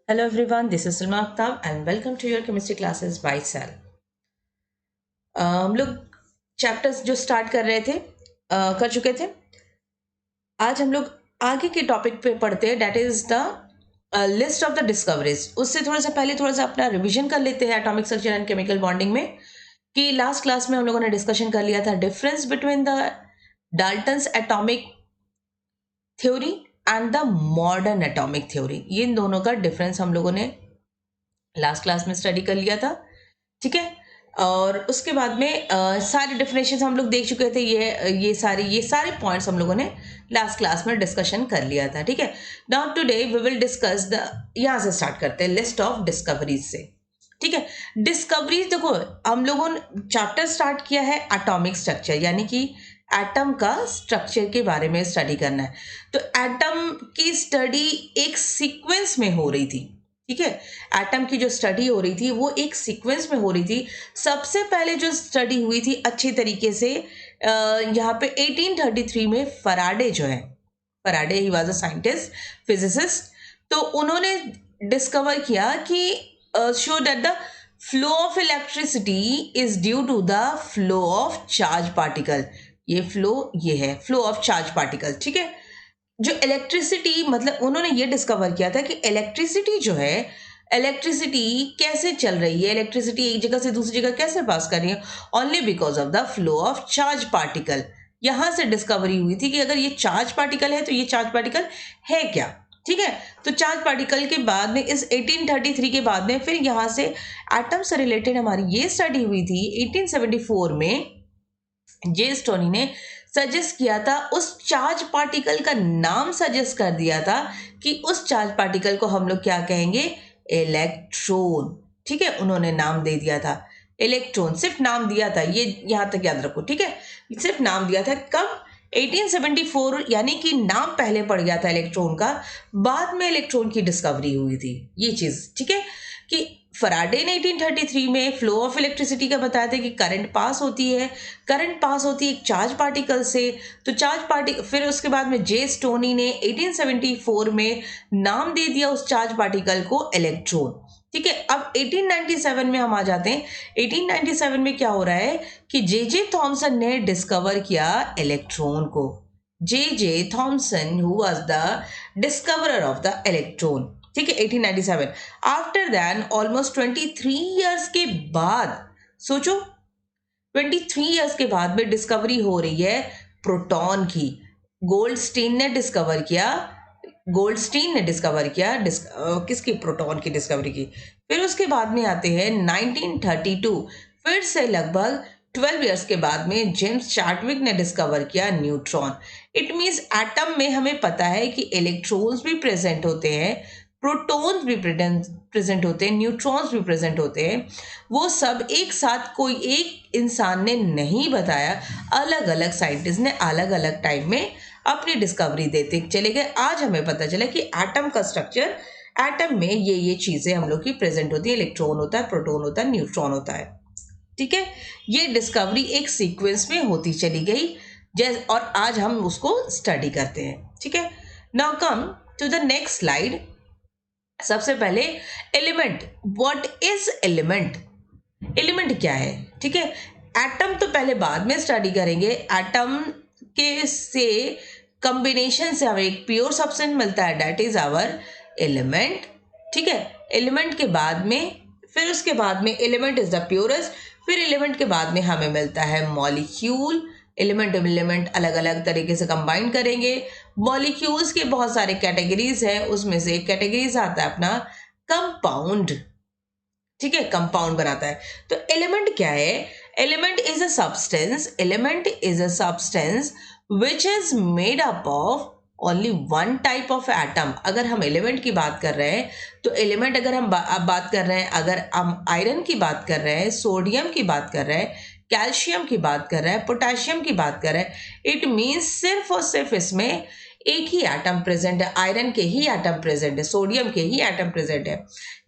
Hello everyone, this is Salma Akhtab and welcome to your chemistry classes by Cell. हम लोग chapters जो start कर रहे थे कर चुके थे। आज हम लोग आगे के टॉपिक पे पढ़ते हैं, that is the list of the discoveries. उससे थोड़ा सा पहले थोड़ा सा अपना रिवीजन कर लेते हैं atomic structure and chemical bonding में। कि लास्ट क्लास में हम लोगों ने डिस्कशन कर लिया था difference between the Dalton's atomic theory and the modern atomic theory. ये इन दोनों का डिफरेंस हम लोगों ने लास्ट क्लास में स्टडी कर लिया था, ठीक है। और उसके बाद में सारे डेफिनेशन हम लोग देख चुके थे। ये सारे पॉइंट्स हम लोगों ने लास्ट क्लास में डिस्कशन कर लिया था, ठीक है। Now today we will discuss the, यहाँ से स्टार्ट करते हैं लिस्ट ऑफ डिस्कवरीज से, ठीक है। डिस्कवरीज देखो, हम लोगों ने चैप्टर स्टार्ट किया है एटॉमिक स्ट्रक्चर, यानी कि एटम का स्ट्रक्चर के बारे में स्टडी करना है। तो एटम की स्टडी एक सीक्वेंस में हो रही थी, ठीक है। एटम की जो स्टडी हो रही थी वो एक सीक्वेंस में हो रही थी। सबसे पहले जो स्टडी हुई थी अच्छी तरीके से यहाँ पे 1833 में फराडे जो है, Faraday he was a scientist physicist. तो उन्होंने डिस्कवर किया कि show that the flow of electricity is due to the flow of charge particle. ये है फ्लो ऑफ चार्ज पार्टिकल, ठीक है। जो इलेक्ट्रिसिटी, मतलब उन्होंने ये डिस्कवर किया था कि इलेक्ट्रिसिटी जो है, इलेक्ट्रिसिटी कैसे चल रही है, इलेक्ट्रिसिटी एक जगह से दूसरी जगह कैसे पास कर रही है, only because of the flow of charge particle. यहां से डिस्कवरी हुई थी कि अगर ये चार्ज पार्टिकल है तो ये चार्ज पार्टिकल है क्या, ठीक है। तो चार्ज पार्टिकल के बाद में इस 1833 के बाद में फिर यहां से एटम से रिलेटेड हमारी ये स्टडी हुई थी 1874 में। जे स्टोनी ने सजेस्ट किया था, उस चार्ज पार्टिकल का नाम सजेस्ट कर दिया था कि उस चार्ज पार्टिकल को हम लोग क्या कहेंगे, इलेक्ट्रॉन, ठीक है। उन्होंने नाम दे दिया था इलेक्ट्रॉन, सिर्फ नाम दिया था, ये यहां तक याद रखो, ठीक है। सिर्फ नाम दिया था, कब, 1874, यानी कि नाम पहले पड़ गया था इलेक्ट्रॉन का, बाद में इलेक्ट्रॉन की डिस्कवरी हुई थी, ये चीज, ठीक है। कि फराडे ने 1833 में फ्लो ऑफ इलेक्ट्रिसिटी का बताया था कि करंट पास होती है, एक चार्ज पार्टिकल से। तो चार्ज पार्टिकल, फिर उसके बाद में जे स्टोनी ने 1874 में नाम दे दिया उस चार्ज पार्टिकल को इलेक्ट्रॉन, ठीक है। अब 1897 में हम आ जाते हैं। 1897 में क्या हो रहा है कि जे जे थॉमसन ने डिस्कवर किया इलेक्ट्रॉन को। J J Thomson who was the discoverer of the electron, ठीक है, 1897। आफ्टर दैन ऑलमोस्ट 23 ईयर्स के बाद, सोचो 23 ईयर्स के बाद में डिस्कवरी हो रही है प्रोटॉन की। गोल्डस्टीन ने डिस्कवर किया, किसकी, प्रोटॉन की डिस्कवरी की। फिर उसके बाद में आते हैं 1932, फिर से लगभग 12 ईयर्स के बाद में जेम्स चार्टविक ने डिस्कवर किया न्यूट्रॉन। इट मीन्स एटम में हमें पता है कि इलेक्ट्रॉन्स भी प्रेजेंट होते हैं, प्रोटॉन्स भी प्रेजेंट होते हैं, न्यूट्रॉन्स भी प्रेजेंट होते हैं। वो सब एक साथ कोई एक इंसान ने नहीं बताया, अलग अलग साइंटिस्ट ने अलग अलग टाइम में अपनी डिस्कवरी देते चले गए। आज हमें पता चला कि एटम का स्ट्रक्चर, एटम में ये चीजें हम लोग की प्रेजेंट होती है, इलेक्ट्रॉन होता है, प्रोटॉन होता है, न्यूट्रॉन होता है, ठीक है। ये डिस्कवरी एक सीक्वेंस में होती चली गई, और आज हम उसको स्टडी करते हैं, ठीक है। Now come to the next slide. सबसे पहले element, what is element, element क्या है, ठीक है। एटम तो पहले बाद में स्टडी करेंगे। एटम के से कॉम्बिनेशन से हमें एक प्योर सब्सटेंस मिलता है, दैट इज आवर एलिमेंट, ठीक है। एलिमेंट के बाद में, फिर उसके बाद में एलिमेंट इज द प्योरेस्ट, फिर एलिमेंट के बाद में हमें मिलता है मॉलिक्यूल। एलिमेंट अलग अलग तरीके से कंबाइन करेंगे। मॉलिक्यूल्स के बहुत सारे कैटेगरीज हैं, उसमें से एक कैटेगरीज आता है अपना कंपाउंड, ठीक है, कंपाउंड बनाता है। तो एलिमेंट क्या है, element is a substance which is made up of only one type of atom. अगर हम एलिमेंट की बात कर रहे हैं तो एलिमेंट, अगर हम बात कर रहे हैं, अगर हम आयरन की बात कर रहे हैं, सोडियम की बात कर रहे हैं, कैल्शियम की बात कर रहे हैं, पोटेशियम की बात कर रहे हैं, इट मीन्स सिर्फ और सिर्फ इसमें एक ही एटम प्रेजेंट है, आयरन के ही एटम प्रेजेंट है, सोडियम के ही एटम प्रेजेंट है,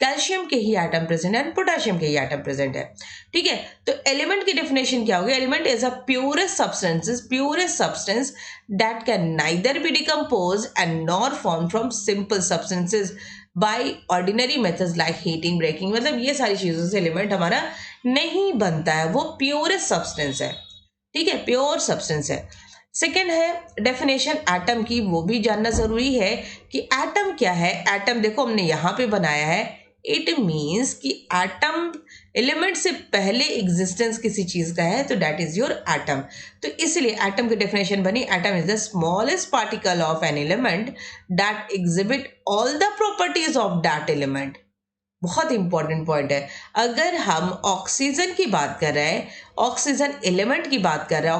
कैल्शियम के ही एटम प्रेजेंट है, पोटेशियम के ही एटम प्रेजेंट है। ठीक है, तो एलिमेंट की डेफिनेशन क्या होगी? Element is a purest substance that can neither be decompose and nor form from simple substances by ordinary methods like heating, breaking. मतलब ये सारी चीजों से एलिमेंट हमारा नहीं बनता है, वो प्योरेस्ट सब्सटेंस है। ठीक है, प्योर सब्सटेंस है। सेकेंड है डेफिनेशन एटम की, वो भी जानना जरूरी है कि एटम क्या है। एटम देखो हमने यहां पे बनाया है, इट मीन्स कि एटम एलिमेंट से पहले एग्जिस्टेंस किसी चीज का है तो दैट इज योर एटम। तो इसलिए एटम की डेफिनेशन बनी, atom is the smallest particle of an element that exhibit all the properties of that element. बहुत इंपॉर्टेंट पॉइंट है। अगर हम ऑक्सीजन की बात कर रहे हैं, ऑक्सीजन एलिमेंट की बात कर रहे हैं,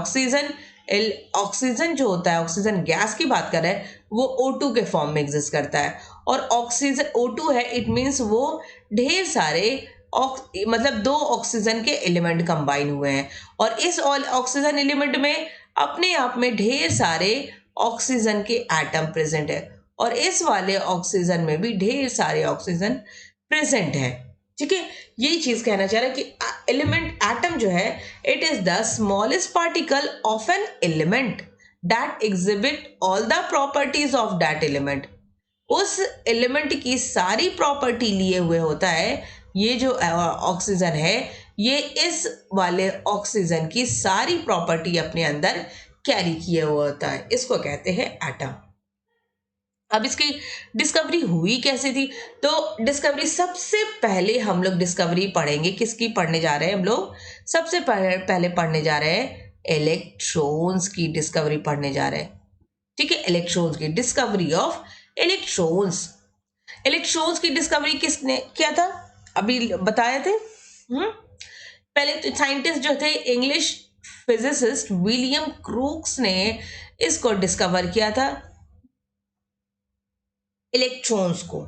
ऑक्सीजन जो होता है, ऑक्सीजन गैस की बात कर रहे हैं, वो O2 के फॉर्म में एग्जिस्ट करता है। और ऑक्सीजन O2 है, इट मीन्स वो ढेर सारे मतलब दो ऑक्सीजन के एलिमेंट कंबाइन हुए हैं, और इस ऑक्सीजन एलिमेंट में अपने आप में ढेर सारे ऑक्सीजन के एटम प्रेजेंट है, और इस वाले ऑक्सीजन में भी ढेर सारे ऑक्सीजन प्रेजेंट है। ठीक है, यही चीज कहना चाह रहा है कि एलिमेंट एटम जो है, it is the smallest particle of an element that exhibit all the properties of that element. उस एलिमेंट की सारी प्रॉपर्टी लिए हुए होता है। ये जो ऑक्सीजन है, ये इस वाले ऑक्सीजन की सारी प्रॉपर्टी अपने अंदर कैरी किए हुआ होता है, इसको कहते हैं एटम। अब इसकी डिस्कवरी हुई कैसे थी? तो डिस्कवरी सबसे पहले हम लोग डिस्कवरी पढ़ेंगे, किसकी पढ़ने जा रहे हैं हम लोग? सबसे पहले पढ़ने जा रहे हैं इलेक्ट्रॉन्स की डिस्कवरी पढ़ने जा रहे हैं। ठीक है, इलेक्ट्रॉन्स की डिस्कवरी ऑफ इलेक्ट्रॉन्स। इलेक्ट्रॉन्स की डिस्कवरी किसने किया था? अभी बताए थे। पहले तो साइंटिस्ट जो थे, इंग्लिश फिजिसिस्ट विलियम क्रूक्स ने इसको डिस्कवर किया था, इलेक्ट्रॉन्स को।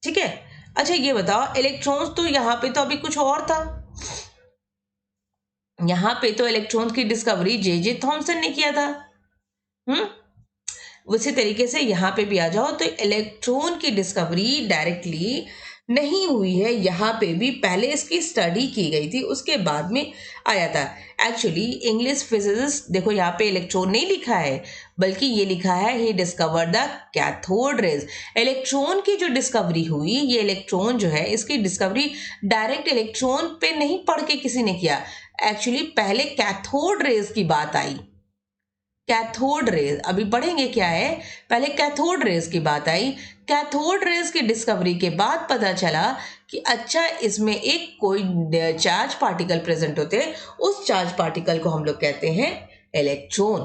ठीक है, अच्छा ये बताओ, इलेक्ट्रॉन्स तो यहां पे तो अभी कुछ और था, यहां पे तो इलेक्ट्रॉन्स की डिस्कवरी जे थॉमसन ने किया था। उसी तरीके से यहाँ पे भी आ जाओ, तो इलेक्ट्रॉन की डिस्कवरी डायरेक्टली नहीं हुई है, यहाँ पे भी पहले इसकी स्टडी की गई थी, उसके बाद में आया था। एक्चुअली इंग्लिश फिजिसिस्ट, देखो यहाँ पे इलेक्ट्रॉन नहीं लिखा है, बल्कि ये लिखा है he discover the cathode rays. Electron की जो डिस्कवरी हुई, ये इलेक्ट्रॉन जो है, इसकी डिस्कवरी डायरेक्ट इलेक्ट्रॉन पे नहीं पढ़ के किसी ने किया। एक्चुअली पहले कैथोड रेज की बात आई। कैथोड रेज अभी पढ़ेंगे क्या है, पहले कैथोड रेज की बात आई। कैथोड रेज की डिस्कवरी के बाद पता चला कि अच्छा, इसमें एक कोई चार्ज पार्टिकल प्रेजेंट होते हैं, उस चार्ज पार्टिकल को हम लोग कहते हैं इलेक्ट्रॉन।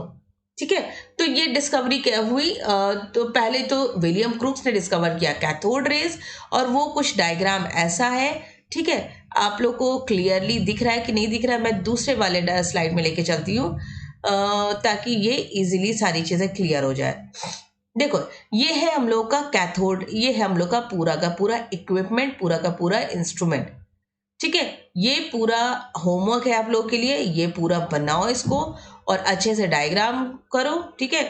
ठीक है, तो ये डिस्कवरी क्या हुई? तो पहले तो विलियम क्रूक्स ने डिस्कवर किया कैथोड रेज, और वो कुछ डायग्राम ऐसा है। ठीक है, आप लोग को क्लियरली दिख रहा है कि नहीं दिख रहा है? मैं दूसरे वाले स्लाइड में लेके चलती हूँ ताकि ये इजीली सारी चीजें क्लियर हो जाए। देखो, ये है हम लोग का कैथोड, ये है हम लोग का पूरा इक्विपमेंट, पूरा का पूरा इंस्ट्रूमेंट। ठीक है, ये पूरा होमवर्क है आप लोग के लिए, ये पूरा बनाओ इसको और अच्छे से डायग्राम करो। ठीक है,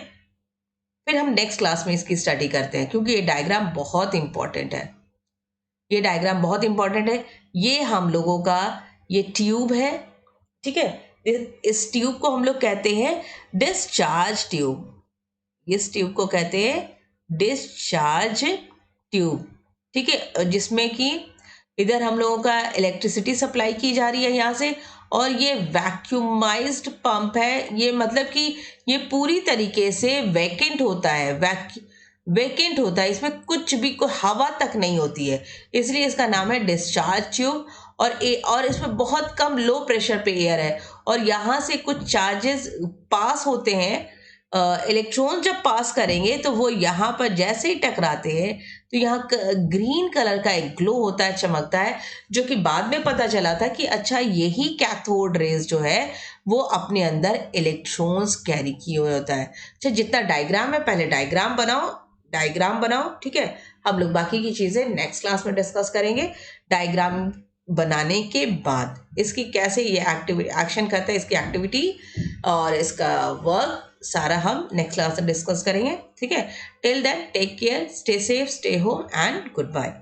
फिर हम नेक्स्ट क्लास में इसकी स्टडी करते हैं, क्योंकि ये डायग्राम बहुत इंपॉर्टेंट है। ये डायग्राम बहुत इंपॉर्टेंट है। ये हम लोगों का ये ट्यूब है। ठीक है, इस ट्यूब को हम लोग कहते हैं डिस्चार्ज ट्यूब। इस ट्यूब को कहते हैं डिस्चार्ज ट्यूब। ठीक है, जिसमें कि इधर हम लोगों का इलेक्ट्रिसिटी सप्लाई की जा रही है यहाँ से, और ये वैक्यूमाइज्ड पंप है। ये मतलब कि ये पूरी तरीके से वैकेंट होता है, वैकेंट होता है, इसमें कुछ भी कोई हवा तक नहीं होती है, इसलिए इसका नाम है डिस्चार्ज ट्यूब। और इसमें बहुत कम लो प्रेशर पे एयर है, और यहाँ से कुछ चार्जेस पास होते हैं। इलेक्ट्रॉन जब पास करेंगे तो वो यहाँ पर जैसे ही टकराते हैं तो यहाँ ग्रीन कलर का एक ग्लो होता है, चमकता है, जो कि बाद में पता चला था कि अच्छा, यही कैथोड रेज जो है वो अपने अंदर इलेक्ट्रॉन्स कैरी किए हुए होता है। अच्छा, जितना डायग्राम है, पहले डायग्राम बनाओ। ठीक है, हम लोग बाकी की चीजें नेक्स्ट क्लास में डिस्कस करेंगे। डायग्राम बनाने के बाद इसकी कैसे ये एक्शन करता है, इसकी एक्टिविटी और इसका वर्क सारा हम नेक्स्ट क्लास में डिस्कस करेंगे, ठीक है। Till then take care, stay safe, stay home and good bye.